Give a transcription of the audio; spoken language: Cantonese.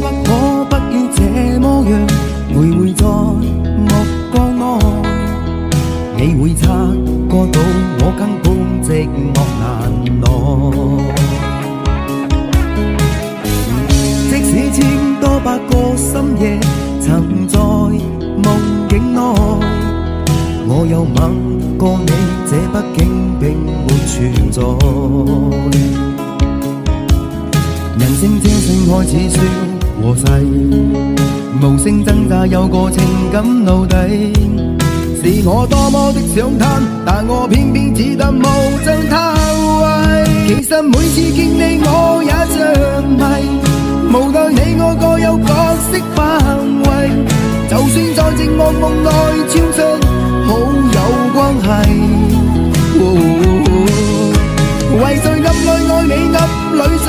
不可不要這麼樣，徘徊在目光內，你會察覺到我根本寂寞難耐。即使千多百個深夜曾在夢境內，我有吻過你，這畢竟並沒存在。人生這聲開始說和諧，無聲掙扎有個情感奴隸，是我多麼的想貪，但我偏偏只得無盡貪位。其實每次見你我也像迷，無奈你我各有角色範圍，就算在寂寞夢內超出好友關係，為在暗裏愛你暗裏相